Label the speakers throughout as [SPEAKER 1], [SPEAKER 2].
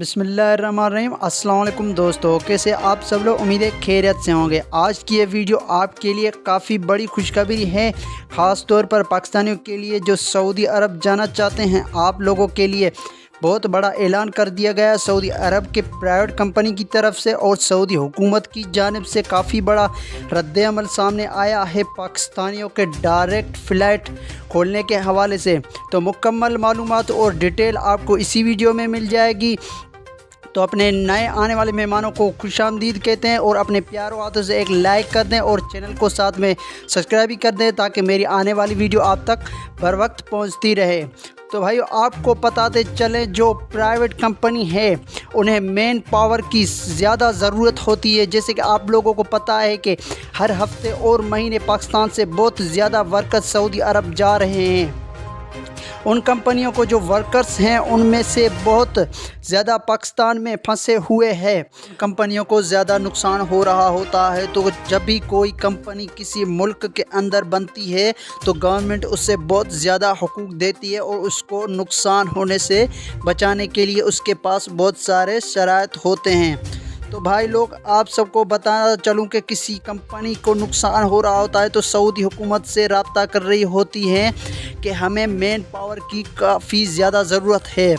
[SPEAKER 1] بسم اللہ الرحمن الرحیم۔ السلام علیکم دوستو، کیسے آپ سب لوگ؟ امید ہے خیریت سے ہوں گے۔ آج کی یہ ویڈیو آپ کے لیے کافی بڑی خوشخبری ہے، خاص طور پر پاکستانیوں کے لیے جو سعودی عرب جانا چاہتے ہیں۔ آپ لوگوں کے لیے بہت بڑا اعلان کر دیا گیا سعودی عرب کے پرائیویٹ کمپنی کی طرف سے، اور سعودی حکومت کی جانب سے کافی بڑا رد عمل سامنے آیا ہے پاکستانیوں کے ڈائریکٹ فلائٹ کھولنے کے حوالے سے۔ تو مکمل معلومات اور ڈیٹیل آپ کو اسی ویڈیو میں مل جائے گی۔ تو اپنے نئے آنے والے مہمانوں کو خوش آمدید کہتے ہیں، اور اپنے پیاروں ہاتھوں سے ایک لائک کر دیں اور چینل کو ساتھ میں سبسکرائب بھی کر دیں تاکہ میری آنے والی ویڈیو آپ تک بر وقت پہنچتی رہے۔ تو بھائیو، آپ کو بتاتے چلیں، جو پرائیویٹ کمپنی ہے انہیں مین پاور کی زیادہ ضرورت ہوتی ہے۔ جیسے کہ آپ لوگوں کو پتہ ہے کہ ہر ہفتے اور مہینے پاکستان سے بہت زیادہ ورکرز سعودی عرب جا رہے ہیں۔ ان کمپنیوں کو جو ورکرز ہیں ان میں سے بہت زیادہ پاکستان میں پھنسے ہوئے ہیں۔ کمپنیوں کو زیادہ نقصان ہو رہا ہوتا ہے، تو جب بھی کوئی کمپنی کسی ملک کے اندر بنتی ہے تو گورنمنٹ اس سے بہت زیادہ حقوق دیتی ہے، اور اس کو نقصان ہونے سے بچانے کے لیے اس کے پاس بہت سارے شرائط ہوتے ہیں۔ تو بھائی لوگ، آپ سب کو بتانا چلوں کہ کسی کمپنی کو نقصان ہو رہا ہوتا ہے تو سعودی حکومت سے رابطہ کر رہی ہوتی ہے کہ ہمیں مین پاور کی کافی زیادہ ضرورت ہے،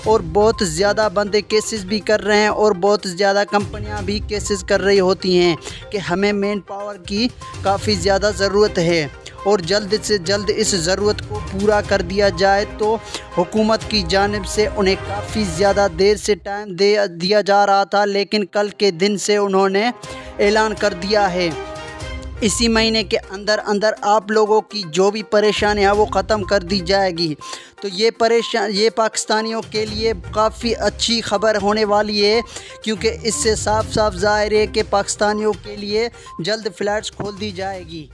[SPEAKER 1] اور بہت زیادہ بندے کیسز بھی کر رہے ہیں، اور بہت زیادہ کمپنیاں بھی کیسز کر رہی ہوتی ہیں کہ ہمیں مین پاور کی کافی زیادہ ضرورت ہے، اور جلد سے جلد اس ضرورت کو پورا کر دیا جائے۔ تو حکومت کی جانب سے انہیں کافی زیادہ دیر سے ٹائم دیا جا رہا تھا، لیکن کل کے دن سے انہوں نے اعلان کر دیا ہے اسی مہینے کے اندر آپ لوگوں کی جو بھی پریشانی ہے وہ ختم کر دی جائے گی۔ تو یہ پاکستانیوں کے لیے کافی اچھی خبر ہونے والی ہے، کیونکہ اس سے صاف ظاہر ہے کہ پاکستانیوں کے لیے جلد فلائٹس کھول دی جائے گی۔